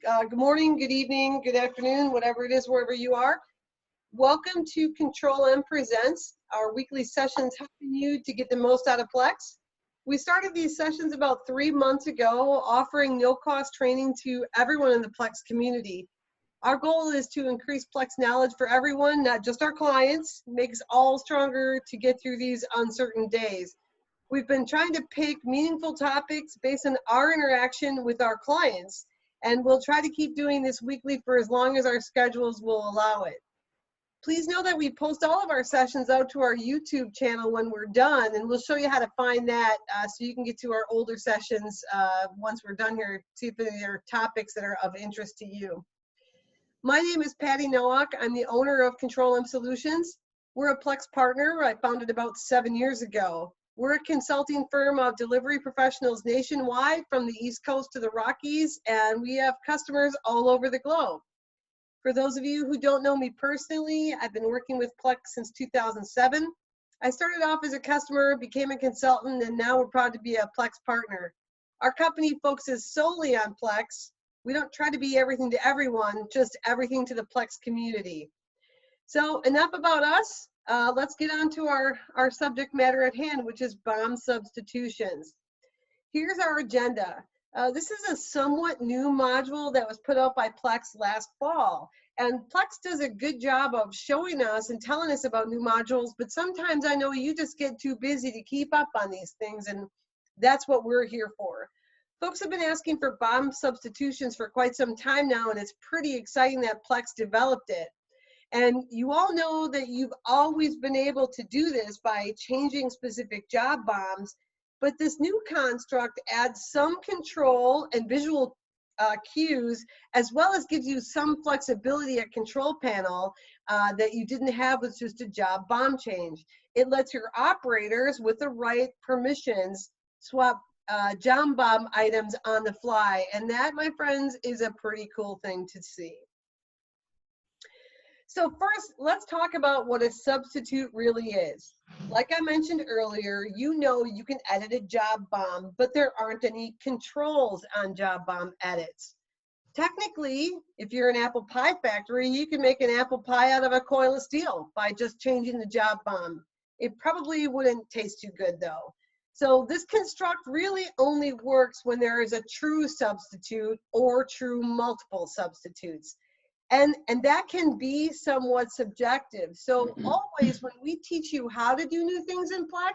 Good morning, good evening, good afternoon, whatever it is, wherever you are. Welcome to Control+M Presents, our weekly sessions helping you to get the most out of Plex. We started these sessions about 3 months ago, offering no-cost training to everyone in the Plex community. Our goal is to increase Plex knowledge for everyone, not just our clients, make us all stronger to get through these uncertain days. We've been trying to pick meaningful topics based on our interaction with our clients, and we'll try to keep doing this weekly for as long as our schedules will allow it. Please know that we post all of our sessions out to our YouTube channel when we're done, and we'll show you how to find that so you can get to our older sessions once we're done here, see if there are topics that are of interest to you. My name is Patti Nowak. I'm the owner of Control+M Solutions. We're a Plex partner I founded about 7 years ago. We're a consulting firm of delivery professionals nationwide from the East Coast to the Rockies, and we have customers all over the globe. For those of you who don't know me personally, I've been working with Plex since 2007. I started off as a customer, became a consultant, and now we're proud to be a Plex partner. Our company focuses solely on Plex. We don't try to be everything to everyone, just everything to the Plex community. So enough about us. Let's get on to our subject matter at hand, which is BOM substitutions. Here's our agenda. This is a somewhat new module that was put out by Plex last fall. And Plex does a good job of showing us and telling us about new modules, but sometimes I know you just get too busy to keep up on these things, and that's what we're here for. Folks have been asking for BOM substitutions for quite some time now, and it's pretty exciting that Plex developed it. And you all know that you've always been able to do this by changing specific job BOMs, but this new construct adds some control and visual cues, as well as gives you some flexibility at control panel that you didn't have with just a job BOM change. It lets your operators with the right permissions swap job BOM items on the fly, and that, my friends, is a pretty cool thing to see. So first, let's talk about what a substitute really is. Like I mentioned earlier, you know you can edit a job BOM, but there aren't any controls on job BOM edits. Technically, if you're an apple pie factory, you can make an apple pie out of a coil of steel by just changing the job BOM. It probably wouldn't taste too good though. So this construct really only works when there is a true substitute or true multiple substitutes. And that can be somewhat subjective. So always when we teach you how to do new things in Plex,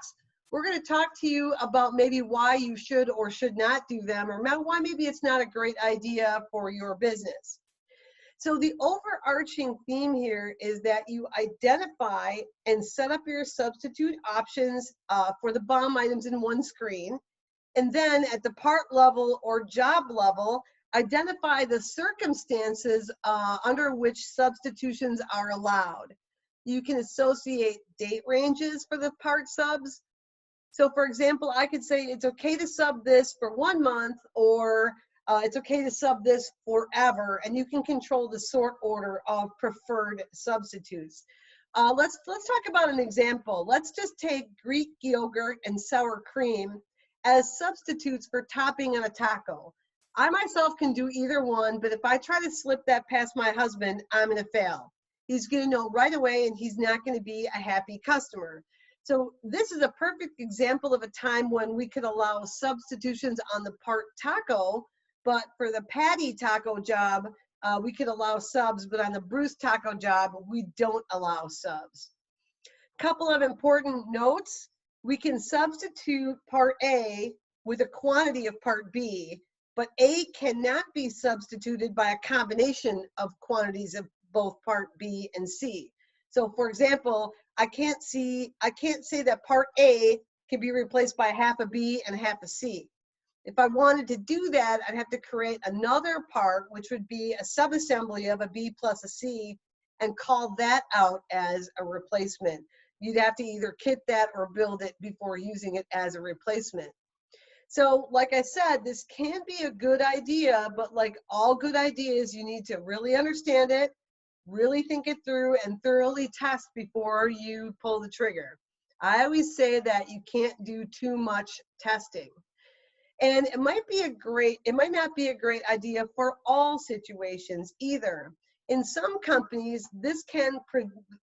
we're going to talk to you about maybe why you should or should not do them, or why maybe it's not a great idea for your business. So the overarching theme here is that you identify and set up your substitute options for the BOM items in one screen. And then at the part level or job level, identify the circumstances under which substitutions are allowed. You can associate date ranges for the part subs. So for example, I could say it's okay to sub this for 1 month, or it's okay to sub this forever, and you can control the sort order of preferred substitutes. Let's talk about an example. Let's just take Greek yogurt and sour cream as substitutes for topping on a taco. I myself can do either one, but if I try to slip that past my husband, I'm going to fail. He's going to know right away, and he's not going to be a happy customer. So this is a perfect example of a time when we could allow substitutions on the part taco, but for the patty taco job, we could allow subs, but on the Bruce taco job, we don't allow subs. Couple of important notes. We can substitute part A with a quantity of part B, but A cannot be substituted by a combination of quantities of both part B and C. So for example, I can't say that part A can be replaced by half a B and half a C. If I wanted to do that, I'd have to create another part, which would be a subassembly of a B plus a C, and call that out as a replacement. You'd have to either kit that or build it before using it as a replacement. So like I said, this can be a good idea, but like all good ideas, you need to really understand it, really think it through, and thoroughly test before you pull the trigger. I always say that you can't do too much testing. And it might not be a great idea for all situations either. In some companies, this can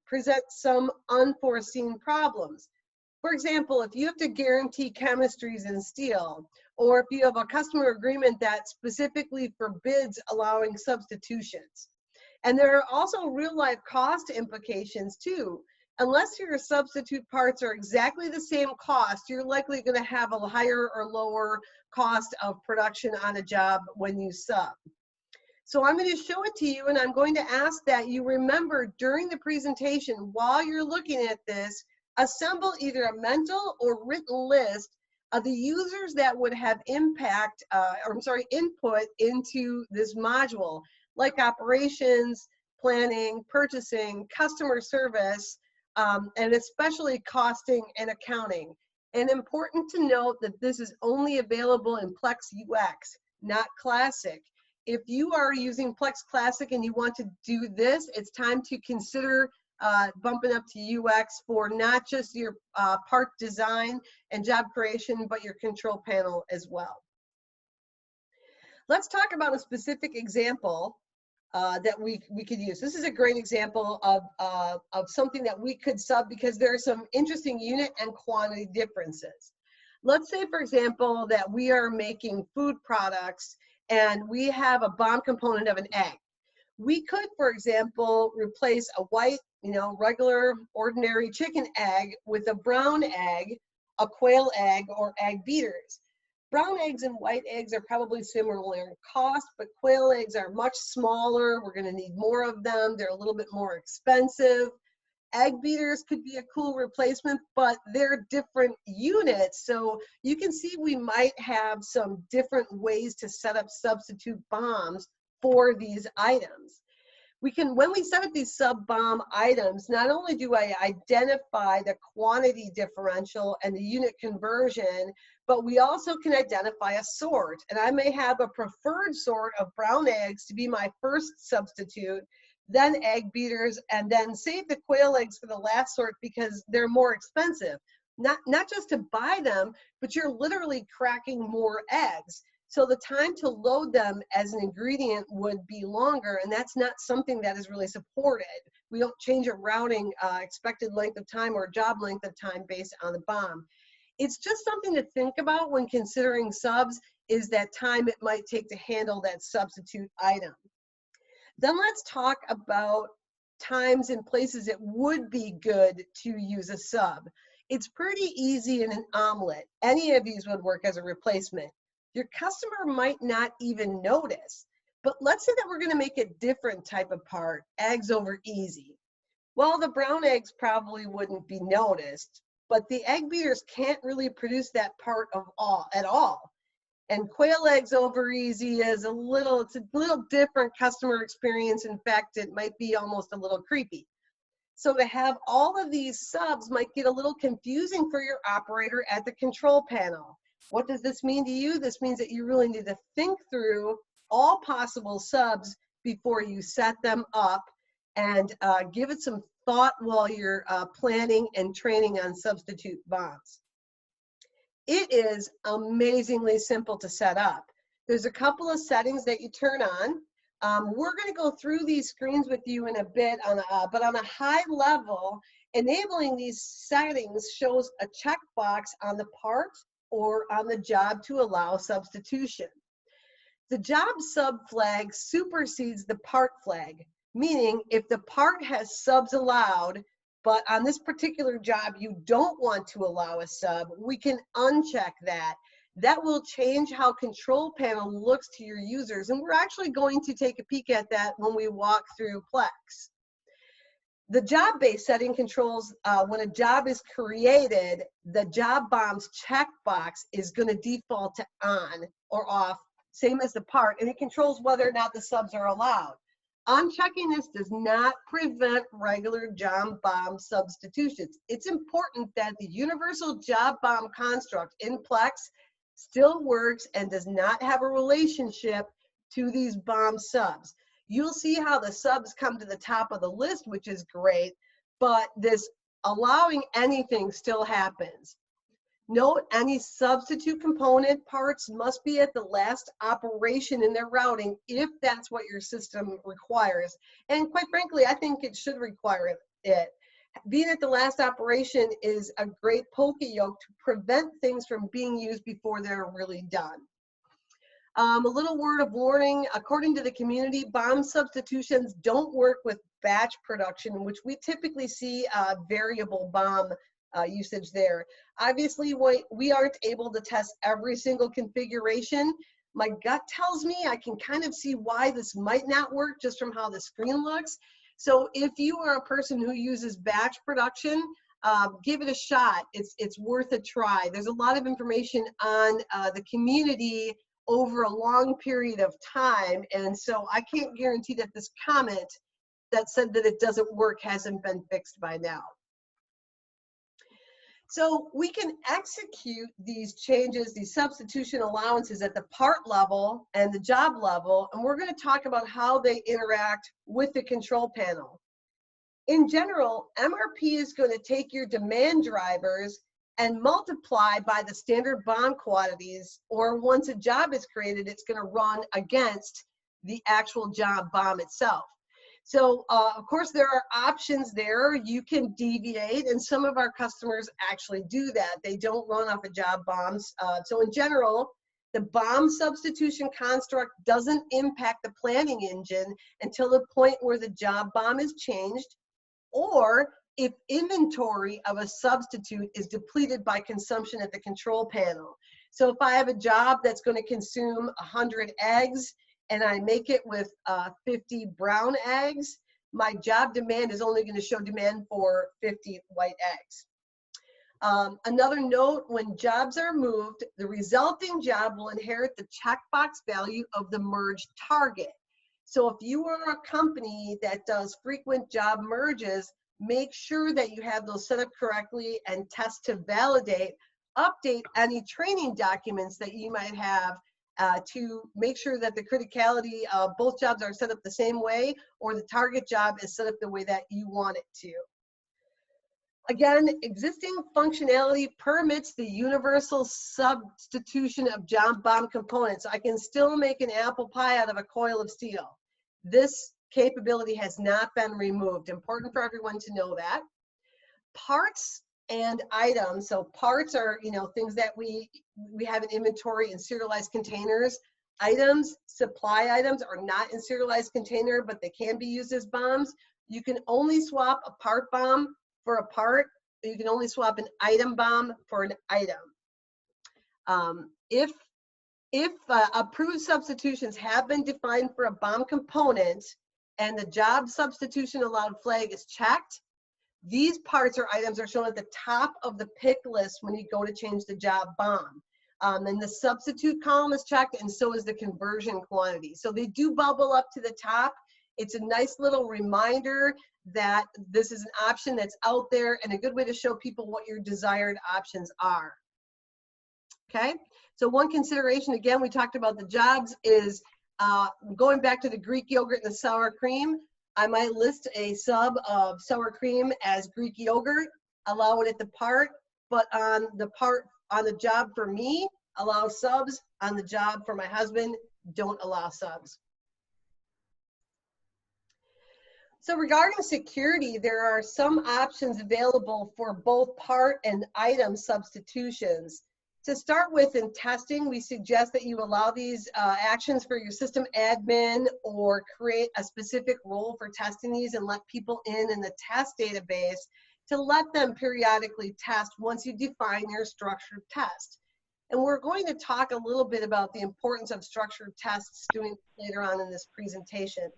present some unforeseen problems. For example, if you have to guarantee chemistries in steel, or if you have a customer agreement that specifically forbids allowing substitutions. And there are also real life cost implications too. Unless your substitute parts are exactly the same cost, you're likely going to have a higher or lower cost of production on a job when you sub. So I'm going to show it to you, and I'm going to ask that you remember during the presentation, while you're looking at this, assemble either a mental or written list of the users that would have input into this module, like operations, planning, purchasing, customer service, and especially costing and accounting. And important to note that this is only available in Plex UX, not Classic. If you are using Plex Classic and you want to do this, it's time to consider bumping up to UX for not just your part design and job creation, but your control panel as well. Let's talk about a specific example that we could use. This is a great example of something that we could sub because there are some interesting unit and quantity differences. Let's say, for example, that we are making food products and we have a BOM component of an egg. We could, for example, replace a white, regular, ordinary chicken egg with a brown egg, a quail egg, or egg beaters. Brown eggs and white eggs are probably similar in cost, but quail eggs are much smaller. We're going to need more of them. They're a little bit more expensive. Egg beaters could be a cool replacement, but they're different units. So you can see we might have some different ways to set up substitute BOMs for these items. When we set up these sub-BOM items, not only do I identify the quantity differential and the unit conversion, but we also can identify a sort. And I may have a preferred sort of brown eggs to be my first substitute, then egg beaters, and then save the quail eggs for the last sort because they're more expensive. Not just to buy them, but you're literally cracking more eggs. So the time to load them as an ingredient would be longer, and that's not something that is really supported. We don't change a routing expected length of time or job length of time based on the BOM. It's just something to think about when considering subs, is that time it might take to handle that substitute item. Then let's talk about times and places it would be good to use a sub. It's pretty easy in an omelet. Any of these would work as a replacement. Your customer might not even notice, but let's say that we're going to make a different type of part, eggs over easy. Well, the brown eggs probably wouldn't be noticed, but the egg beaters can't really produce that part at all. And quail eggs over easy is a little different customer experience. In fact, it might be almost a little creepy. So to have all of these subs might get a little confusing for your operator at the control panel. What does this mean to you? This means that you really need to think through all possible subs before you set them up and give it some thought while you're planning and training on substitute BOMs. It is amazingly simple to set up. There's a couple of settings that you turn on. We're going to go through these screens with you in a bit, but on a high level, enabling these settings shows a checkbox on the part or on the job to allow substitution. The job sub flag supersedes the part flag, meaning if the part has subs allowed, but on this particular job you don't want to allow a sub, we can uncheck that. That will change how control panel looks to your users, and we're actually going to take a peek at that when we walk through Plex. The job-based setting controls when a job is created, the job BOMs checkbox is going to default to on or off, same as the part, and it controls whether or not the subs are allowed. Unchecking this does not prevent regular job BOM substitutions. It's important that the universal job BOM construct in Plex still works and does not have a relationship to these BOM subs. You'll see how the subs come to the top of the list, which is great, but this allowing anything still happens. Note any substitute component parts must be at the last operation in their routing if that's what your system requires. And quite frankly, I think it should require it. Being at the last operation is a great poke-yoke to prevent things from being used before they're really done. A little word of warning, according to the community, BOM substitutions don't work with batch production, which we typically see variable BOM usage there. Obviously, we aren't able to test every single configuration. My gut tells me I can kind of see why this might not work just from how the screen looks. So if you are a person who uses batch production, give it a shot. It's worth a try. There's a lot of information on the community over a long period of time, and so I can't guarantee that this comment that said that it doesn't work hasn't been fixed by now. So we can execute these changes, these substitution allowances at the part level and the job level, and we're going to talk about how they interact with the control panel. In general, MRP is going to take your demand drivers and multiply by the standard BOM quantities, or once a job is created, it's going to run against the actual job BOM itself. So of course there are options there. You can deviate, and some of our customers actually do that. They don't run off of job BOMs. So in general, the BOM substitution construct doesn't impact the planning engine until the point where the job BOM is changed, or if inventory of a substitute is depleted by consumption at the control panel. So if I have a job that's going to consume 100 eggs and I make it with 50 brown eggs, my job demand is only going to show demand for 50 white eggs. Another note, when jobs are moved, the resulting job will inherit the checkbox value of the merged target. So if you are a company that does frequent job merges, make sure that you have those set up correctly and test to validate. Update any training documents that you might have to make sure that the criticality of both jobs are set up the same way, or the target job is set up the way that you want it to. Again, existing functionality permits the universal substitution of job BOM components. I can still make an apple pie out of a coil of steel. This capability has not been removed. Important for everyone to know that. Parts and items. So parts are, things that we have in inventory in serialized containers. Items, supply items, are not in serialized container, but they can be used as BOMs. You can only swap a part BOM for a part. You can only swap an item BOM for an item. If approved substitutions have been defined for a BOM component and the job substitution allowed flag is checked, these parts or items are shown at the top of the pick list when you go to change the job BOM. And the substitute column is checked, and so is the conversion quantity. So they do bubble up to the top. It's a nice little reminder that this is an option that's out there and a good way to show people what your desired options are. Okay, so one consideration, again, we talked about the jobs, is going back to the Greek yogurt and the sour cream. I might list a sub of sour cream as Greek yogurt, allow it at the part, but on the job for me, allow subs. On the job for my husband, don't allow subs. So regarding security, there are some options available for both part and item substitutions. To start with, in testing, we suggest that you allow these actions for your system admin, or create a specific role for testing these and let people in the test database to let them periodically test once you define your structured test. And we're going to talk a little bit about the importance of structured tests later on in this presentation.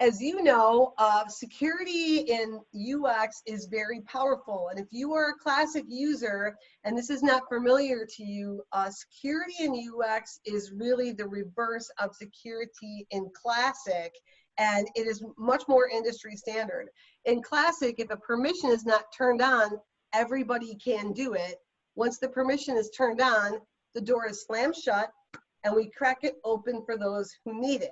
As you know, security in UX is very powerful. And if you are a classic user and this is not familiar to you, security in UX is really the reverse of security in classic, and it is much more industry standard. In classic, if a permission is not turned on, everybody can do it. Once the permission is turned on, the door is slammed shut and we crack it open for those who need it.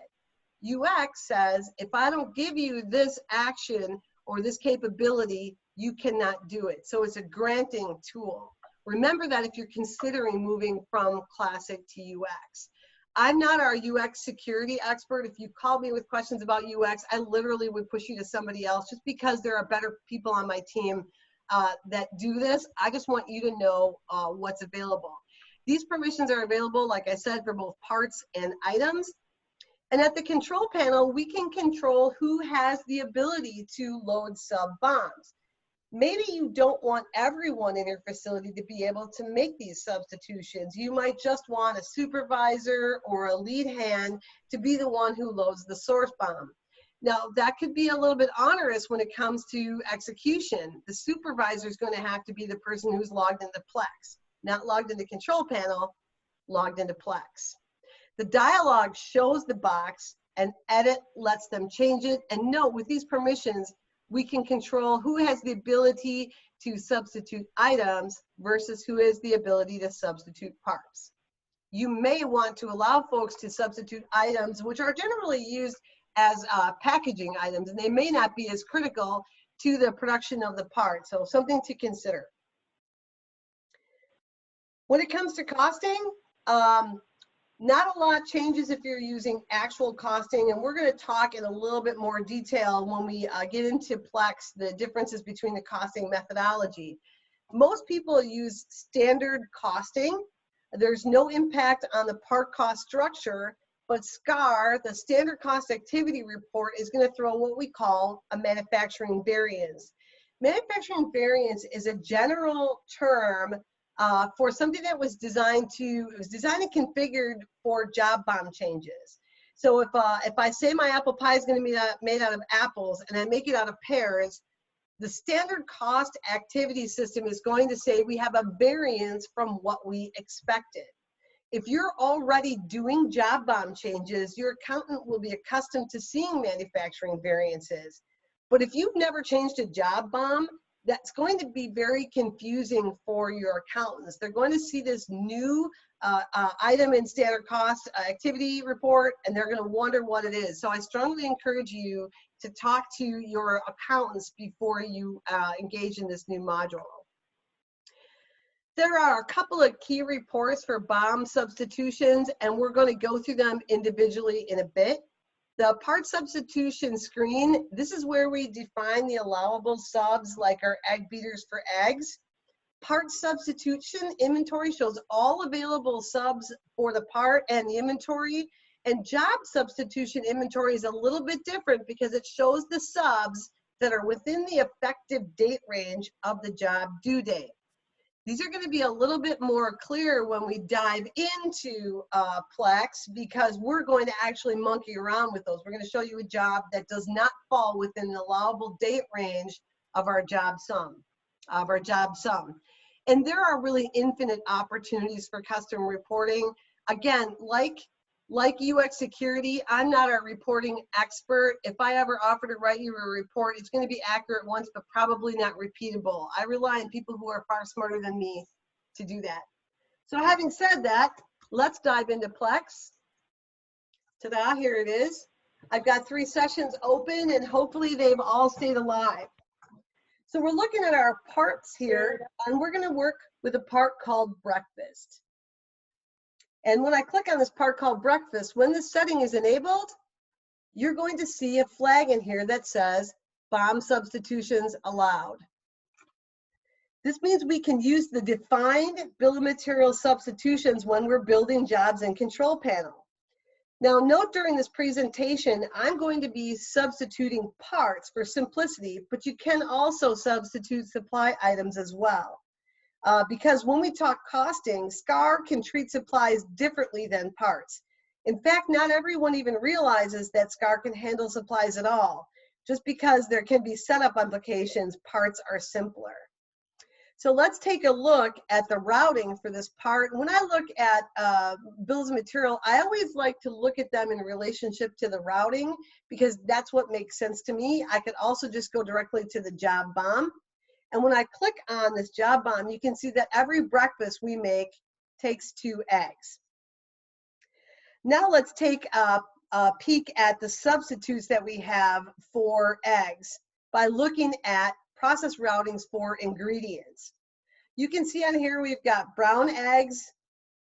UX says, if I don't give you this action or this capability, you cannot do it. So it's a granting tool. Remember that if you're considering moving from classic to UX. I'm not our UX security expert. If you called me with questions about UX, I literally would push you to somebody else just because there are better people on my team that do this. I just want you to know what's available. These permissions are available, like I said, for both parts and items. And at the control panel, we can control who has the ability to load sub-BOMs. Maybe you don't want everyone in your facility to be able to make these substitutions. You might just want a supervisor or a lead hand to be the one who loads the source BOM. Now, that could be a little bit onerous when it comes to execution. The supervisor is going to have to be the person who's logged into Plex, not logged into control panel, logged into Plex. The dialog shows the box, and edit lets them change it. And note, with these permissions, we can control who has the ability to substitute items versus who has the ability to substitute parts. You may want to allow folks to substitute items, which are generally used as packaging items, and they may not be as critical to the production of the part. So something to consider. When it comes to costing, not a lot changes if you're using actual costing, and we're going to talk in a little bit more detail when we get into Plex, the differences between the costing methodology. Most people use standard costing. There's no impact on the part cost structure, but SCAR, the standard cost activity report, is going to throw what we call a manufacturing variance. Manufacturing variance is a general term for something that was designed and configured for job BOM changes. So if I say my apple pie is going to be made out of apples and I make it out of pears, the standard cost activity system is going to say we have a variance from what we expected. If you're already doing job BOM changes, your accountant will be accustomed to seeing manufacturing variances. But if you've never changed a job BOM, that's going to be very confusing for your accountants. They're going to see this new item in standard cost activity report, and they're going to wonder what it is. So I strongly encourage you to talk to your accountants before you engage in this new module. There are a couple of key reports for BOM substitutions, and we're going to go through them individually in a bit. The part substitution screen, this is where we define the allowable subs, like our egg beaters for eggs. Part substitution inventory shows all available subs for the part and the inventory. And job substitution inventory is a little bit different because it shows the subs that are within the effective date range of the job due date. These are going to be a little bit more clear when we dive into Plex, because we're going to actually monkey around with those. We're going to show you a job that does not fall within the allowable date range of our job sum, And there are really infinite opportunities for custom reporting. Again, like UX security, I'm not a reporting expert. If I ever offer to write you a report, it's going to be accurate once, but probably not repeatable. I rely on people who are far smarter than me to do that. So having said that, let's dive into Plex. Ta-da, here it is. I've got 3 sessions open, and hopefully they've all stayed alive. So we're looking at our parts here, and we're going to work with a part called breakfast. And when I click on this part called breakfast, when this setting is enabled, you're going to see a flag in here that says BOM substitutions allowed. This means we can use the defined bill of materials substitutions when we're building jobs in control panel. Now note, during this presentation, I'm going to be substituting parts for simplicity, but you can also substitute supply items as well. Because when we talk costing, SCAR can treat supplies differently than parts. In fact, not everyone even realizes that SCAR can handle supplies at all. Just because there can be setup implications, parts are simpler. So let's take a look at the routing for this part. When I look at bills of material, I always like to look at them in relationship to the routing, because that's what makes sense to me. I could also just go directly to the job BOM. And when I click on this job BOM, you can see that every breakfast we make takes 2 eggs. Now let's take a peek at the substitutes that we have for eggs by looking at process routings for ingredients. You can see on here we've got brown eggs,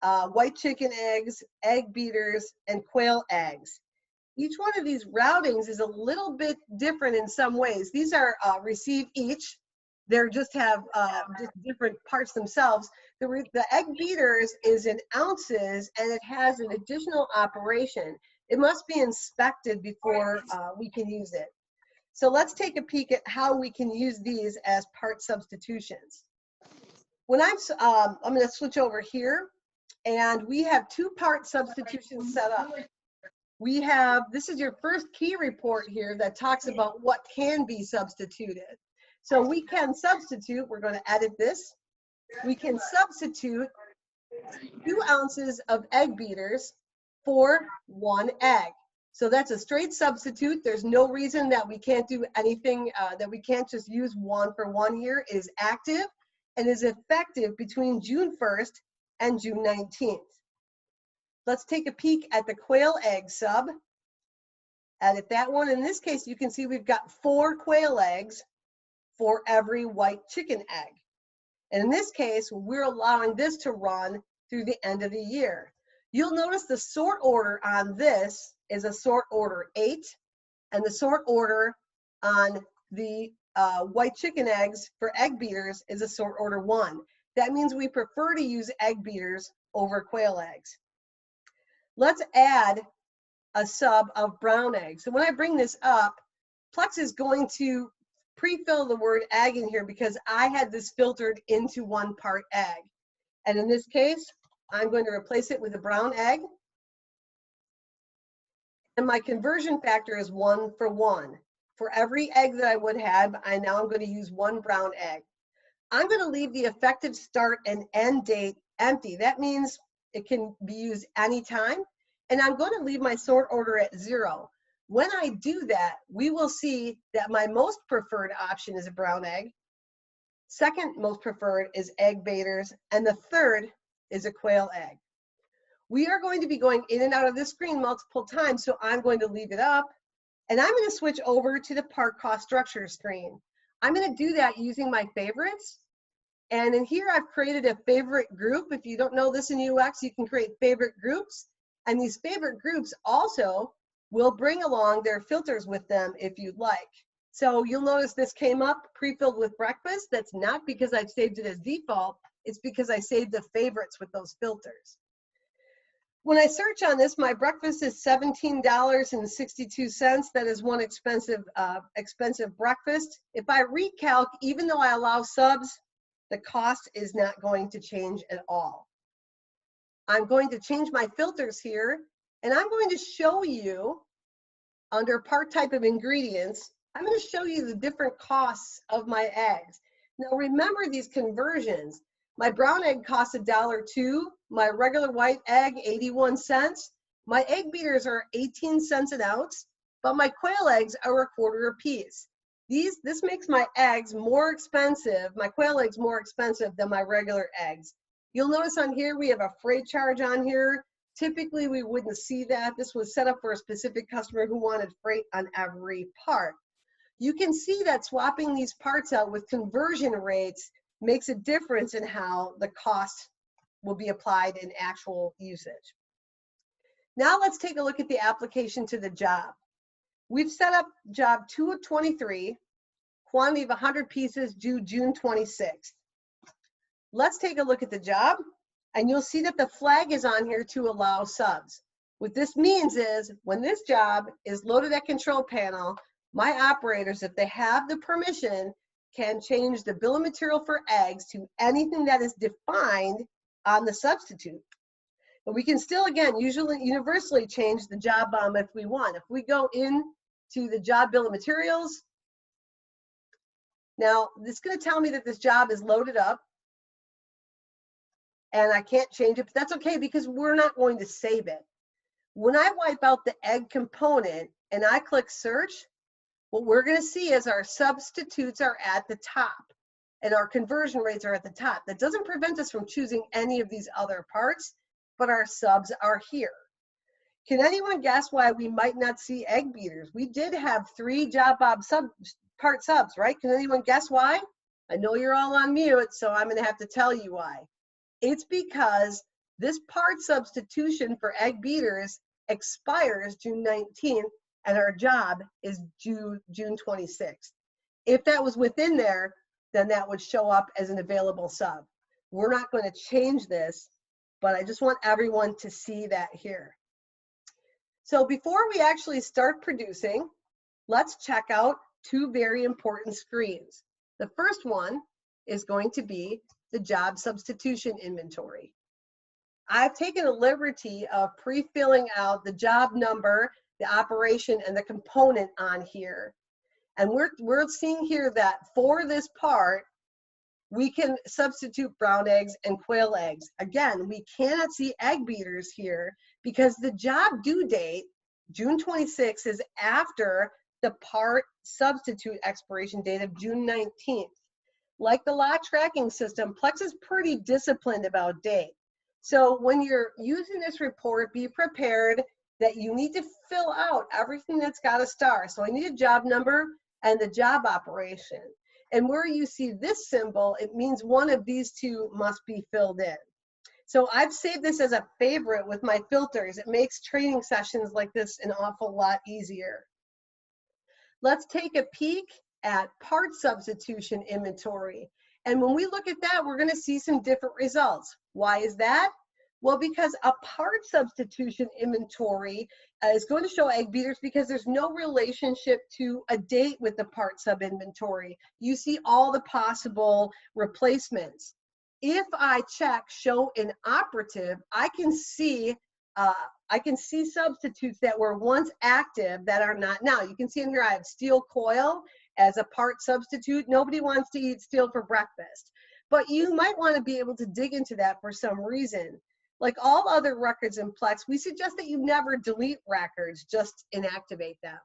white chicken eggs, egg beaters, and quail eggs. Each one of these routings is a little bit different in some ways. These are receive each. They're just have just different parts themselves. The egg beaters is in ounces, and it has an additional operation. It must be inspected before we can use it. So let's take a peek at how we can use these as part substitutions. When I'm going to switch over here, and we have two part substitutions set up. We have, this is your first key report here that talks about what can be substituted. So we can substitute, we're going to edit this. We can substitute 2 ounces of egg beaters for 1 egg. So that's a straight substitute. There's no reason that we can't do anything, that we can't just use 1 for 1 here. It is active and is effective between June 1st and June 19th. Let's take a peek at the quail egg sub. Edit that one. In this case, you can see we've got 4 quail eggs for every white chicken egg. And in this case, we're allowing this to run through the end of the year. You'll notice the sort order on this is a sort order 8, and the sort order on the white chicken eggs for egg beaters is a sort order 1. That means we prefer to use egg beaters over quail eggs. Let's add a sub of brown eggs. So when I bring this up, Plex is going to pre-fill the word egg in here because I had this filtered into 1 part egg. And in this case, I'm going to replace it with a brown egg. And my conversion factor is 1 for 1. For every egg that I would have, I'm going to use 1 brown egg. I'm going to leave the effective start and end date empty. That means it can be used anytime. And I'm going to leave my sort order at 0. When I do that, we will see that my most preferred option is a brown egg. Second most preferred is egg beaters. And the third is a quail egg. We are going to be going in and out of this screen multiple times, so I'm going to leave it up. And I'm going to switch over to the part cost structure screen. I'm going to do that using my favorites. And in here, I've created a favorite group. If you don't know this in UX, you can create favorite groups. And these favorite groups also will bring along their filters with them if you'd like. So you'll notice this came up pre-filled with breakfast. That's not because I've saved it as default. It's because I saved the favorites with those filters. When I search on this, my breakfast is $17.62. That is one expensive breakfast. If I recalc, even though I allow subs, the cost is not going to change at all. I'm going to change my filters here, and I'm going to show you under part type of ingredients, I'm going to show you the different costs of my eggs. Now remember these conversions. My brown egg costs $1.02. My regular white egg, 81 cents. My egg beaters are 18 cents an ounce, but my quail eggs are a quarter a piece. This makes my eggs more expensive, my quail eggs more expensive than my regular eggs. You'll notice on here we have a freight charge on here. Typically we wouldn't see that. This was set up for a specific customer who wanted freight on every part. You can see that swapping these parts out with conversion rates makes a difference in how the cost will be applied in actual usage. Now let's take a look at the application to the job. We've set up job 2 of 23, quantity of 100 pieces due June 26th. Let's take a look at the job, and you'll see that the flag is on here to allow subs. What this means is when this job is loaded at control panel, my operators, if they have the permission, can change the bill of material for eggs to anything that is defined on the substitute. But we can still, again, universally change the job BOM if we want. If we go into the job bill of materials, now this is going to tell me that this job is loaded up and I can't change it, but that's okay because we're not going to save it. When I wipe out the egg component and I click search, what we're going to see is our substitutes are at the top and our conversion rates are at the top. That doesn't prevent us from choosing any of these other parts, but our subs are here. Can anyone guess why we might not see egg beaters? We did have 3 job BOM part subs, right? Can anyone guess why? I know you're all on mute, so I'm going to have to tell you why. It's because this part substitution for egg beaters expires June 19th, and our job is June 26th. If that was within there, then that would show up as an available sub. We're not going to change this, but I just want everyone to see that here. So before we actually start producing, let's check out two very important screens. The first one is going to be the job substitution inventory. I've taken a liberty of pre-filling out the job number, the operation, and the component on here. And we're seeing here that for this part, we can substitute brown eggs and quail eggs. Again, we cannot see egg beaters here because the job due date, June 26th, is after the part substitute expiration date of June 19th. Like the lot tracking system, Plex is pretty disciplined about date. So when you're using this report, be prepared that you need to fill out everything that's got a star. So I need a job number and the job operation. And where you see this symbol, it means one of these two must be filled in. So I've saved this as a favorite with my filters. It makes training sessions like this an awful lot easier. Let's take a peek at part substitution inventory. And when we look at that, we're going to see some different results. Why is that? Well, because a part substitution inventory is going to show egg beaters because there's no relationship to a date with the part sub inventory. You see all the possible replacements. If I check show inoperative, I can see substitutes that were once active that are not now. You can see in here I have steel coil as a part substitute. Nobody wants to eat steel for breakfast, but you might want to be able to dig into that for some reason. Like all other records in Plex, we suggest that you never delete records, just inactivate them.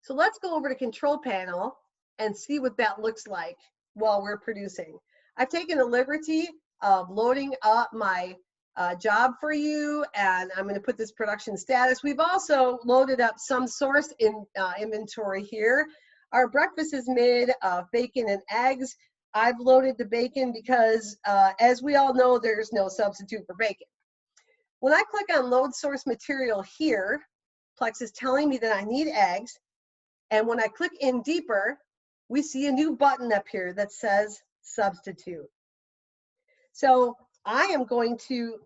So let's go over to Control Panel and see what that looks like while we're producing. I've taken the liberty of loading up my job for you, and I'm going to put this production status. We've also loaded up some source inventory here. Our breakfast is made of bacon and eggs. I've loaded the bacon because, as we all know, there's no substitute for bacon. When I click on Load Source Material here, Plex is telling me that I need eggs. And when I click in deeper, we see a new button up here that says Substitute. So I am going to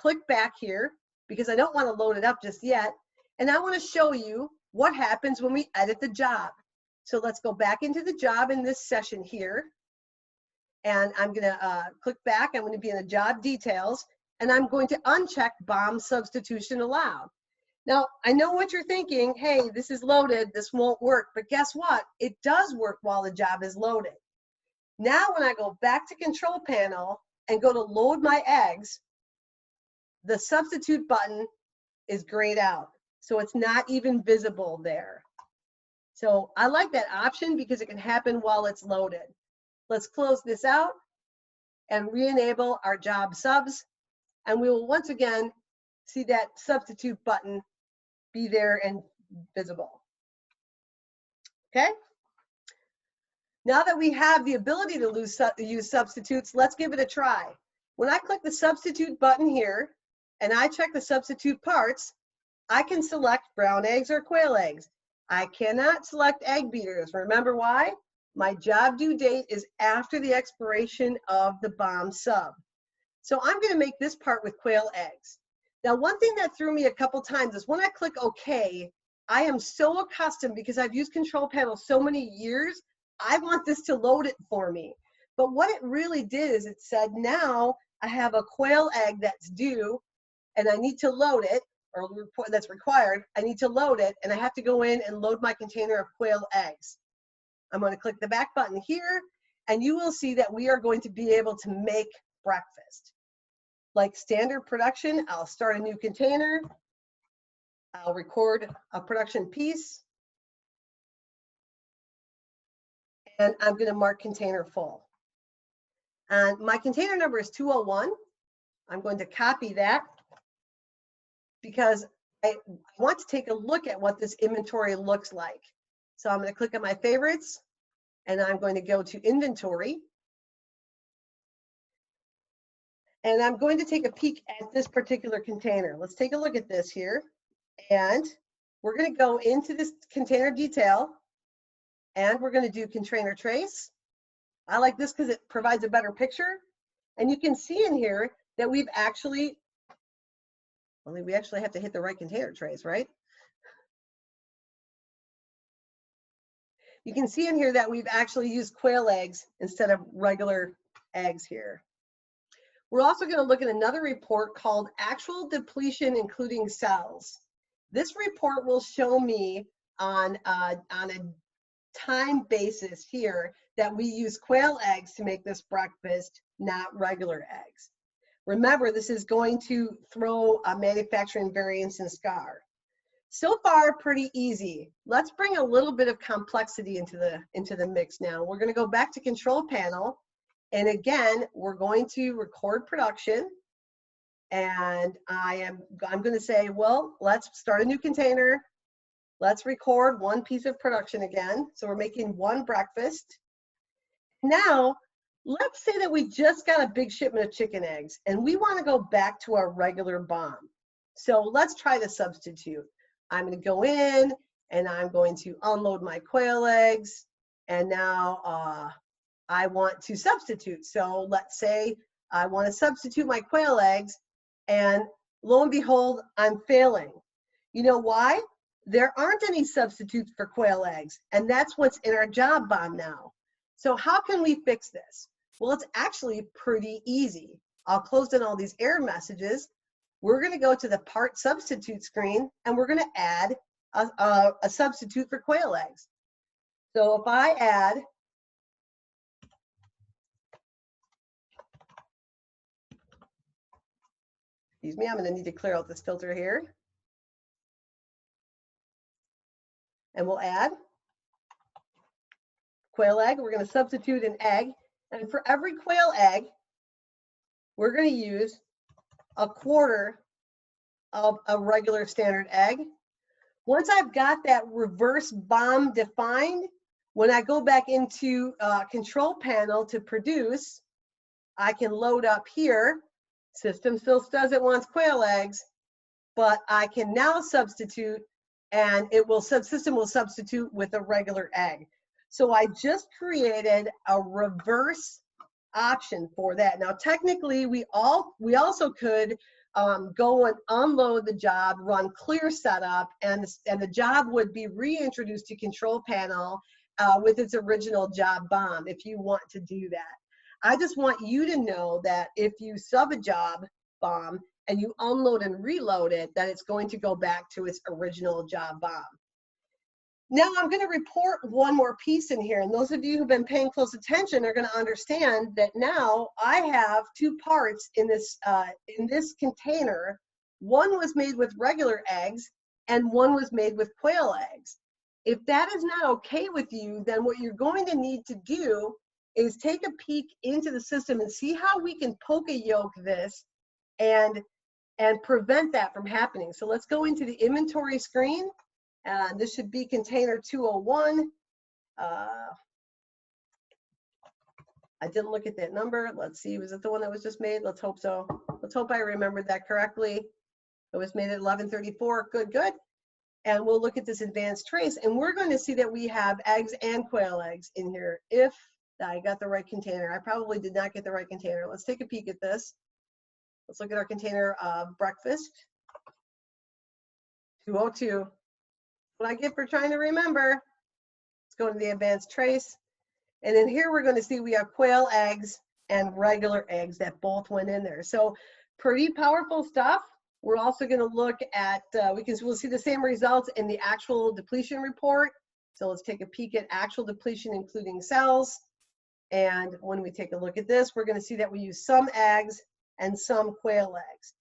click back here because I don't want to load it up just yet. And I want to show you what happens when we edit the job. So let's go back into the job in this session here. And I'm going to click back. I'm going to be in the job details. And I'm going to uncheck BOM Substitution Allowed. Now, I know what you're thinking. Hey, this is loaded. This won't work. But guess what? It does work while the job is loaded. Now, when I go back to Control Panel and go to Load My Eggs, the Substitute button is grayed out. So it's not even visible there. So I like that option because it can happen while it's loaded. Let's close this out and re-enable our job subs. And we will once again see that substitute button be there and visible. Okay? Now that we have the ability to use substitutes, let's give it a try. When I click the substitute button here and I check the substitute parts, I can select brown eggs or quail eggs. I cannot select egg beaters. Remember why? My job due date is after the expiration of the BOM sub. So I'm going to make this part with quail eggs. Now, one thing that threw me a couple times is when I click OK, I am so accustomed because I've used Control Panel so many years, I want this to load it for me. But what it really did is it said, now I have a quail egg that's due and I need to load it, or that's required. I need to load it and I have to go in and load my container of quail eggs. I'm going to click the back button here and you will see that we are going to be able to make breakfast. Like standard production, I'll start a new container. I'll record a production piece. And I'm going to mark container full. And my container number is 201. I'm going to copy that because I want to take a look at what this inventory looks like. So I'm going to click on my favorites and I'm going to go to inventory. And I'm going to take a peek at this particular container. Let's take a look at this here. And we're going to go into this container detail, and we're going to do container trace. I like this because it provides a better picture. And you can see in here that we've actually, only we actually have to hit the right container trace, right? You can see in here that we've actually used quail eggs instead of regular eggs here. We're also going to look at another report called Actual Depletion Including Cells. This report will show me on a time basis here that we use quail eggs to make this breakfast, not regular eggs. Remember, this is going to throw a manufacturing variance in SCAR. So far, pretty easy. Let's bring a little bit of complexity into the mix now. We're going to go back to Control Panel. And again, we're going to record production, and I'm going to say, well, let's start a new container. Let's record one piece of production again. So we're making one breakfast. Now, let's say that we just got a big shipment of chicken eggs, and we want to go back to our regular BOM. So let's try to substitute. I'm going to go in, and I'm going to unload my quail eggs, and now I want to substitute. So let's say I want to substitute my quail eggs, and lo and behold, I'm failing. You know why? There aren't any substitutes for quail eggs, and that's what's in our job BOM now. So how can we fix this? Well, it's actually pretty easy. I'll close down all these error messages. We're going to go to the part substitute screen, and we're going to add a substitute for quail eggs. So if I add excuse me, I'm going to need to clear out this filter here. And we'll add quail egg. We're going to substitute an egg. And for every quail egg, we're going to use a quarter of a regular standard egg. Once I've got that reverse BOM defined, when I go back into Control Panel to produce, I can load up here. System still says it wants quail eggs, but I can now substitute, and system will substitute with a regular egg. So I just created a reverse option for that. Now, technically, we also could go and unload the job, run clear setup, and the job would be reintroduced to Control Panel with its original job BOM if you want to do that. I just want you to know that if you sub a job BOM and you unload and reload it, that it's going to go back to its original job BOM. Now I'm going to report one more piece in here, and those of you who've been paying close attention are going to understand that now I have two parts in this container. One was made with regular eggs, and one was made with quail eggs. If that is not okay with you, then what you're going to need to do is take a peek into the system and see how we can poke a yoke this and prevent that from happening. So let's go into the inventory screen. This should be container 201. I didn't look at that number. Let's see, was it the one that was just made? Let's hope so. Let's hope I remembered that correctly. It was made at 1134. Good, good. And we'll look at this advanced trace, and we're going to see that we have eggs and quail eggs in here if I got the right container. I probably did not get the right container. Let's take a peek at this. Let's look at our container of breakfast. 202. What I get for trying to remember. Let's go to the advanced trace. And then here we're going to see we have quail eggs and regular eggs that both went in there. So pretty powerful stuff. We're also going to look at, we'll see the same results in the actual depletion report. So let's take a peek at actual depletion, including cells. And when we take a look at this, we're going to see that we use some eggs and some quail eggs.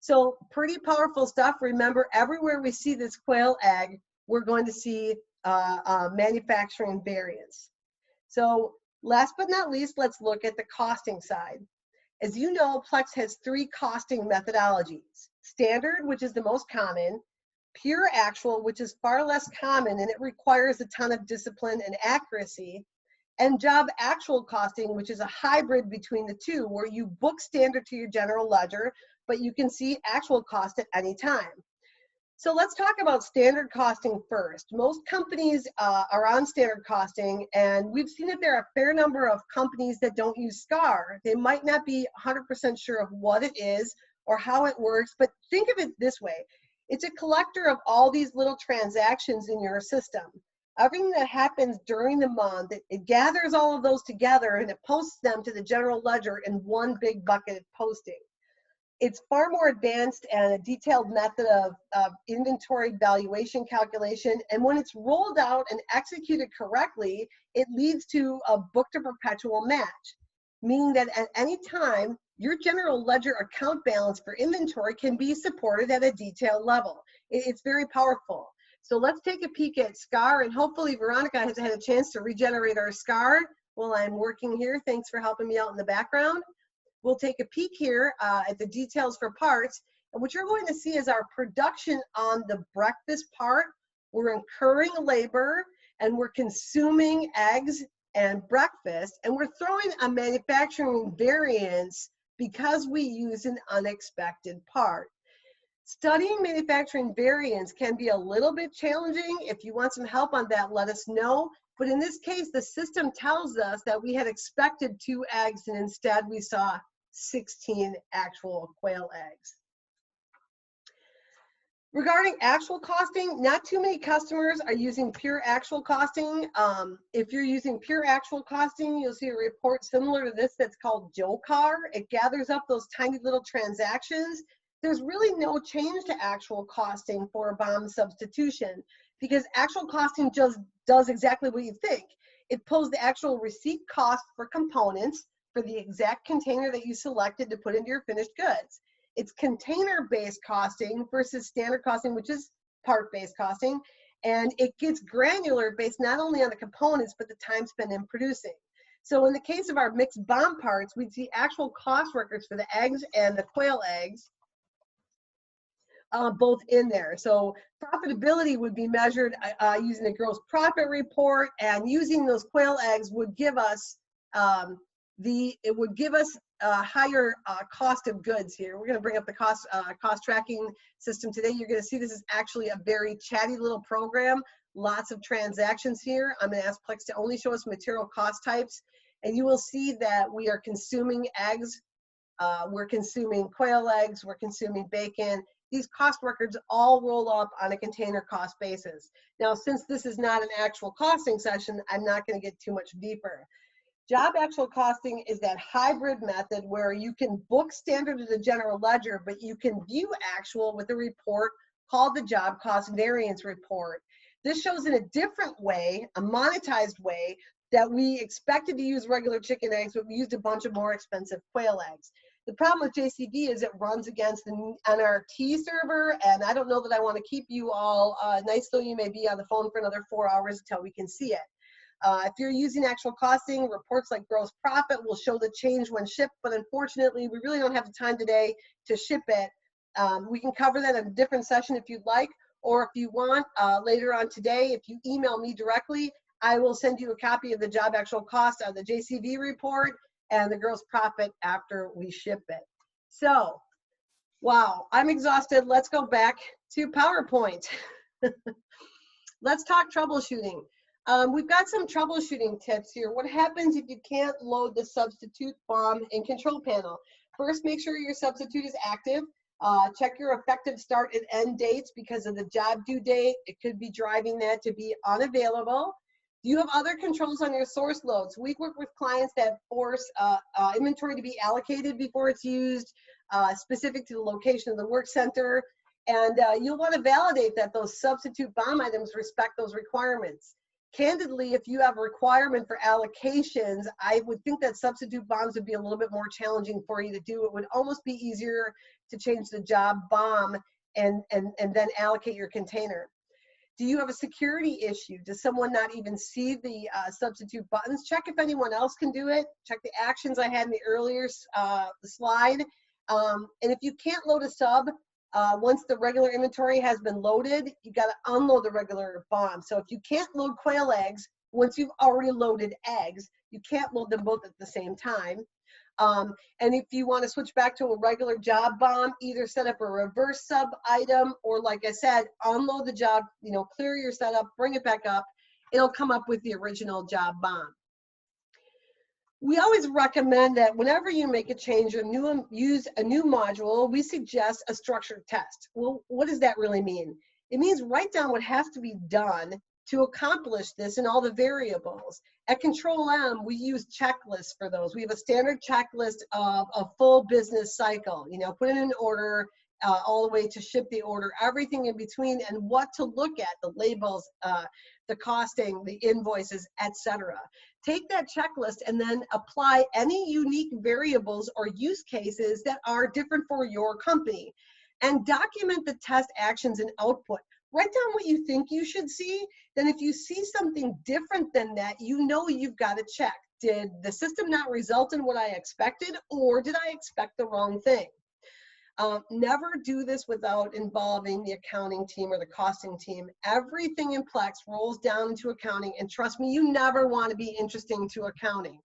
So pretty powerful stuff. Remember, everywhere we see this quail egg, we're going to see manufacturing variance. So last but not least, let's look at the costing side. As you know, Plex has three costing methodologies. Standard, which is the most common, pure actual, which is far less common, and it requires a ton of discipline and accuracy, and job actual costing, which is a hybrid between the two, where you book standard to your general ledger, but you can see actual cost at any time. So let's talk about standard costing first. Most companies are on standard costing, and we've seen that there are a fair number of companies that don't use SCAR. They might not be 100% sure of what it is or how it works, but think of it this way. It's a collector of all these little transactions in your system. Everything that happens during the month, it gathers all of those together and it posts them to the general ledger in one big bucket posting. It's far more advanced and a detailed method of inventory valuation calculation. And when it's rolled out and executed correctly, it leads to a book to perpetual match, meaning that at any time, your general ledger account balance for inventory can be supported at a detailed level. It's very powerful. So let's take a peek at SCAR, and hopefully Veronica has had a chance to regenerate our SCAR while I'm working here. Thanks for helping me out in the background. We'll take a peek here at the details for parts. And what you're going to see is our production on the breakfast part. We're incurring labor and we're consuming eggs and breakfast, and we're throwing a manufacturing variance because we use an unexpected part. Studying manufacturing variance can be a little bit challenging. If you want some help on that, let us know. But in this case, the system tells us that we had expected 2 eggs and instead we saw 16 actual quail eggs. Regarding actual costing, not too many customers are using pure actual costing. If you're using pure actual costing, you'll see a report similar to this that's called JOCAR. It gathers up those tiny little transactions. There's really no change to actual costing for a BOM substitution because actual costing just does exactly what you think. It pulls the actual receipt cost for components for the exact container that you selected to put into your finished goods. It's container-based costing versus standard costing, which is part-based costing, and it gets granular based not only on the components, but the time spent in producing. So in the case of our mixed BOM parts, we'd see actual cost records for the eggs and the quail eggs, both in there. So profitability would be measured using a gross profit report, and using those quail eggs would give us a higher cost of goods here. We're going to bring up the cost tracking system today. You're going to see this is actually a very chatty little program. Lots of transactions here. I'm going to ask Plex to only show us material cost types, and you will see that we are consuming eggs, we're consuming quail eggs, we're consuming bacon. These cost records all roll up on a container cost basis. Now, since this is not an actual costing session, I'm not going to get too much deeper. Job actual costing is that hybrid method where you can book standard to the general ledger, but you can view actual with a report called the job cost variance report. This shows in a different way, a monetized way, that we expected to use regular chicken eggs, but we used a bunch of more expensive quail eggs. The problem with JCV is it runs against the NRT server, and I don't know that I want to keep you all, nice though you may be, on the phone for another 4 hours until we can see it. If you're using actual costing, reports like gross profit will show the change when shipped, but unfortunately, we really don't have the time today to ship it. We can cover that in a different session if you'd like, or if you want, later on today, if you email me directly, I will send you a copy of the job actual cost of the JCV report and the gross profit after we ship it. So, wow, I'm exhausted. Let's go back to PowerPoint. Let's talk troubleshooting. We've got some troubleshooting tips here. What happens if you can't load the substitute BOM in control panel? First, make sure your substitute is active. Check your effective start and end dates because of the job due date. It could be driving that to be unavailable. Do you have other controls on your source loads? We work with clients that force inventory to be allocated before it's used, specific to the location of the work center. And you'll want to validate that those substitute BOM items respect those requirements. Candidly, if you have a requirement for allocations, I would think that substitute BOMs would be a little bit more challenging for you to do. It would almost be easier to change the job BOM and then allocate your container. Do you have a security issue? Does someone not even see the substitute buttons? Check if anyone else can do it. Check the actions I had in the earlier slide. And if you can't load a sub, once the regular inventory has been loaded, you got to unload the regular BOM. So if you can't load quail eggs, once you've already loaded eggs. You can't load them both at the same time. And if you want to switch back to a regular job bomb, either set up a reverse sub item, or like I said, unload the job, clear your setup, bring it back up. It'll come up with the original job bomb. We always recommend that whenever you make a change or use a new module, we suggest a structured test. Well, what does that really mean? It means write down what has to be done to accomplish this and all the variables. At Control+M, we use checklists for those. We have a standard checklist of a full business cycle, put it in order, all the way to ship the order, everything in between, and what to look at, the labels, the costing, the invoices, etc. Take that checklist and then apply any unique variables or use cases that are different for your company, and document the test actions and output. Write down what you think you should see. Then if you see something different than that, you've got to check. Did the system not result in what I expected, or did I expect the wrong thing? Never do this without involving the accounting team or the costing team. Everything in Plex rolls down into accounting, and trust me, you never want to be interesting to accounting.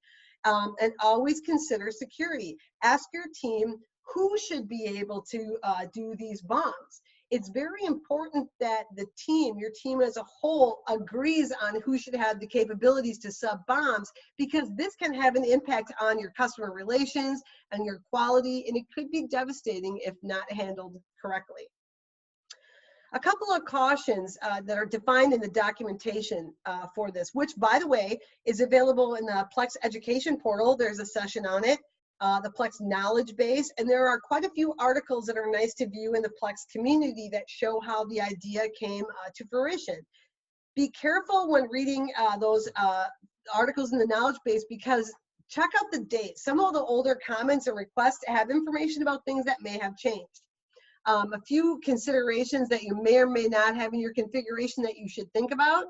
And always consider security. Ask your team who should be able to do these bombs. It's very important that the team, your team as a whole, agrees on who should have the capabilities to sub bombs, because this can have an impact on your customer relations and your quality, and it could be devastating if not handled correctly. A couple of cautions that are defined in the documentation for this, which, by the way, is available in the Plex Education Portal. There's a session on it. The Plex knowledge base, and there are quite a few articles that are nice to view in the Plex community that show how the idea came to fruition. Be careful when reading those articles in the knowledge base, because check out the dates. Some of the older comments and requests have information about things that may have changed. A few considerations that you may or may not have in your configuration that you should think about.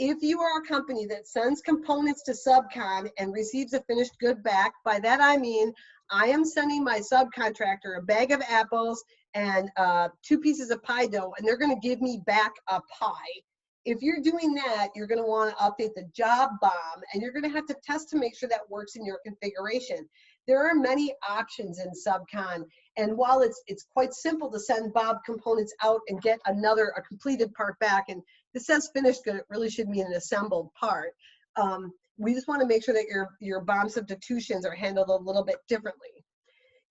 If you are a company that sends components to subcon and receives a finished good back, by that I mean I am sending my subcontractor a bag of apples and 2 pieces of pie dough, and they're going to give me back a pie. If you're doing that, you're going to want to update the job bomb, and you're going to have to test to make sure that works in your configuration. There are many options in subcon, and while it's quite simple to send Bob components out and get a completed part back, and this says finished good, it really should mean an assembled part. We just want to make sure that your BOM substitutions are handled a little bit differently.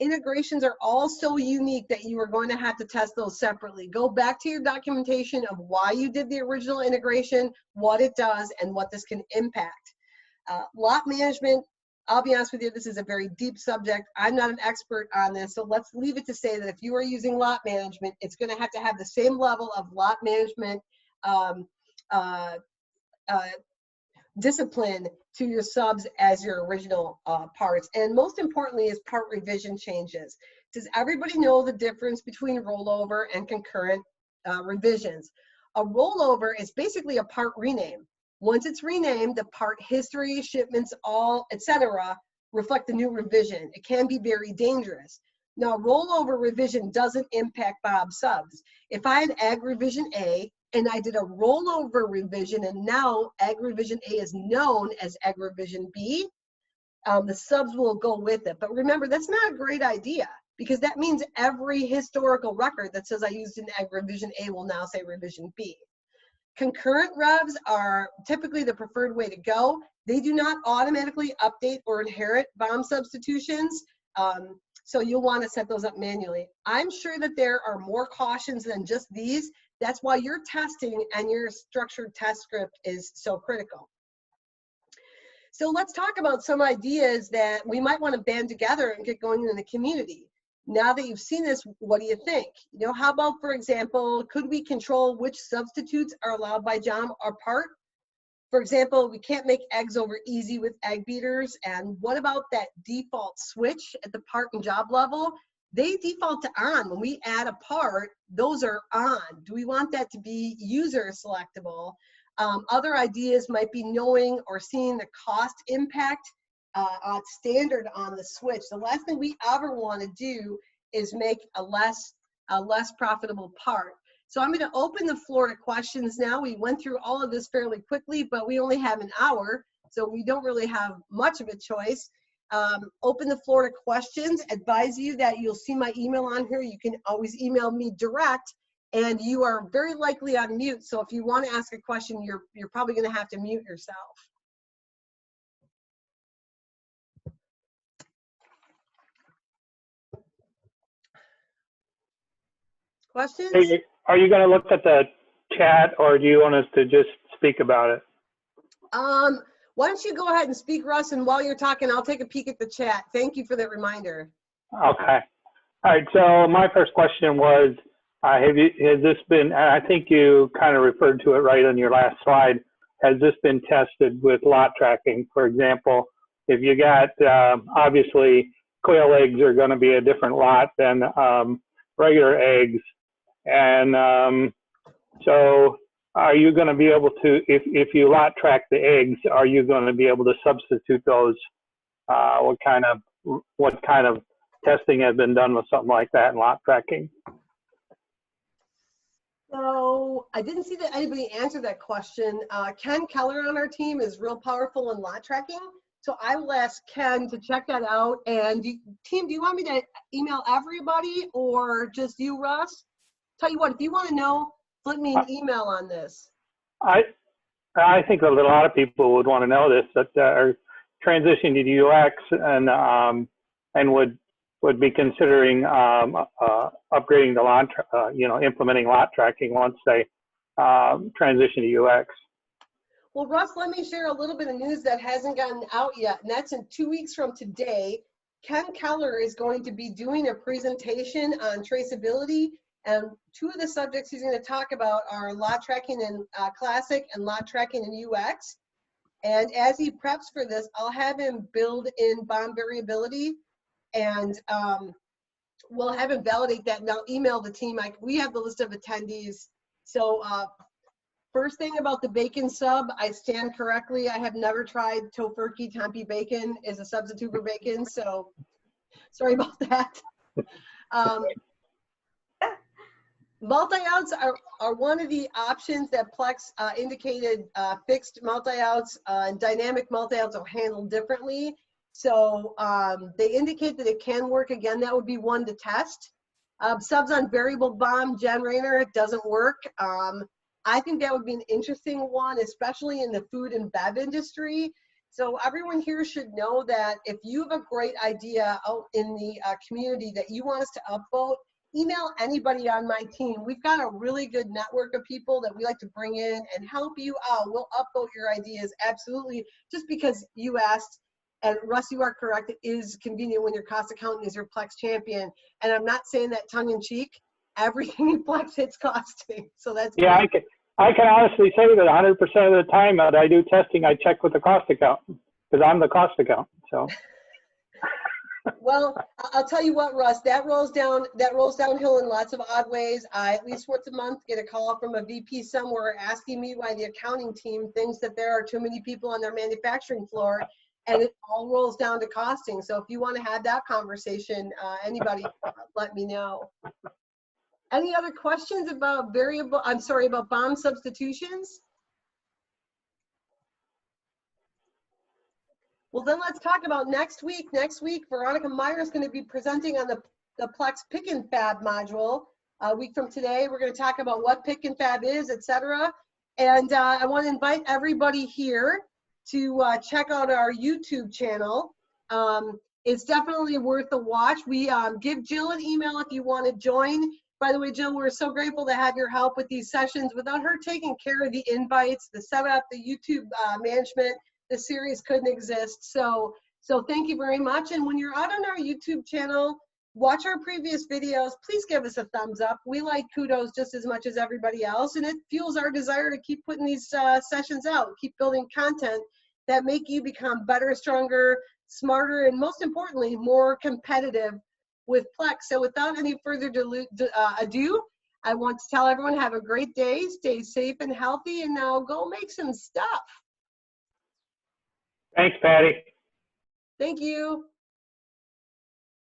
Integrations are all so unique that you are going to have to test those separately. Go back to your documentation of why you did the original integration, what it does, and what this can impact. Lot management, I'll be honest with you, this is a very deep subject. I'm not an expert on this, so let's leave it to say that if you are using lot management, it's going to have the same level of lot management discipline to your subs as your original parts. And most importantly is part revision changes. Does everybody know the difference between rollover and concurrent revisions? A rollover is basically a part rename. Once it's renamed, the part history, shipments, all, etc., reflect the new revision. It can be very dangerous. Now, rollover revision doesn't impact Bob subs. If I had Ag Revision A and I did a rollover revision, and now Ag Revision A is known as Ag Revision B, the subs will go with it. But remember, that's not a great idea, because that means every historical record that says I used an Ag Revision A will now say Revision B. Concurrent revs are typically the preferred way to go. They do not automatically update or inherit BOM substitutions, so you'll want to set those up manually. I'm sure that there are more cautions than just these. That's why your testing and your structured test script is so critical. So let's talk about some ideas that we might want to band together and get going in the community. Now that you've seen this, what do you think? How about, for example, could we control which substitutes are allowed by job or part? For example, we can't make eggs over easy with egg beaters. And what about that default switch at the part and job level? They default to on. When we add a part, those are on. Do we want that to be user selectable? Other ideas might be knowing or seeing the cost impact standard on the switch. The last thing we ever want to do is make a less profitable part. So I'm going to open the floor to questions now. We went through all of this fairly quickly, but we only have an hour, so we don't really have much of a choice. Open the floor to questions. Advise you that you'll see my email on here. You can always email me direct, and you are very likely on mute. So if you want to ask a question, you're probably going to have to mute yourself. Questions? Are you going to look at the chat, or do you want us to just speak about it? Why don't you go ahead and speak, Russ, and while you're talking, I'll take a peek at the chat. Thank you for that reminder. Okay. All right, so my first question was, has this been, I think you kind of referred to it right on your last slide, has this been tested with lot tracking? For example, if you got, obviously, quail eggs are going to be a different lot than regular eggs. And so are you going to be able to, if you lot track the eggs, are you going to be able to substitute those? What kind of testing has been done with something like that in lot tracking? So I didn't see that anybody answered that question. Ken Keller on our team is real powerful in lot tracking. So I will ask Ken to check that out. And team, do you want me to email everybody or just you, Russ? Tell you what, if you want to know, flip me an email on this. I think that a lot of people would want to know this, that are transitioning to UX and would be considering upgrading the lot, implementing lot tracking once they transition to UX. Well, Russ, let me share a little bit of news that hasn't gotten out yet, and that's in 2 weeks from today. Ken Keller is going to be doing a presentation on traceability, and two of the subjects he's going to talk about are lot tracking in Classic and lot tracking in UX. And as he preps for this, I'll have him build in BOM variability, and we'll have him validate that, and I'll email the team. We have the list of attendees. So first thing about the bacon sub, I stand correctly. I have never tried tofurkey tempeh bacon as a substitute for bacon, so sorry about that. Multi-outs are one of the options that Plex indicated. Fixed multi-outs and dynamic multi-outs are handled differently. So they indicate that it can work. Again, that would be one to test. Subs on variable BOM generator, it doesn't work. I think that would be an interesting one, especially in the food and bev industry. So everyone here should know that if you have a great idea out in the community that you want us to upvote, email anybody on my team. We've got a really good network of people that we like to bring in and help you out. We'll upvote your ideas, absolutely, just because you asked. And Russ, you are correct. It is convenient when your cost accountant is your Plex champion. And I'm not saying that tongue in cheek. Everything in Plex hits costing. So that's yeah. Great. I can honestly say that 100% of the time that I do testing, I check with the cost accountant because I'm the cost accountant. So. Well, I'll tell you what, Russ, that rolls downhill in lots of odd ways. I, at least once a month, get a call from a VP somewhere asking me why the accounting team thinks that there are too many people on their manufacturing floor, and it all rolls down to costing. So if you want to have that conversation, anybody, let me know. Any other questions about about BOM substitutions? Well, then let's talk about next week. Next week, Veronica Meyer is going to be presenting on the Plex Pick and Fab module. A week from today, we're going to talk about what Pick and Fab is, etc. And I want to invite everybody here to check out our YouTube channel. It's definitely worth a watch. We give Jill an email if you want to join. By the way, Jill, we're so grateful to have your help with these sessions. Without her taking care of the invites, the setup, the YouTube management, the series couldn't exist. So thank you very much. And when you're out on our YouTube channel, watch our previous videos. Please give us a thumbs up. We like kudos just as much as everybody else, and it fuels our desire to keep putting these sessions out, keep building content that make you become better, stronger, smarter, and most importantly, more competitive with Plex. So without any further ado, I want to tell everyone, have a great day, stay safe and healthy, and now go make some stuff. Thanks, Patty. Thank you.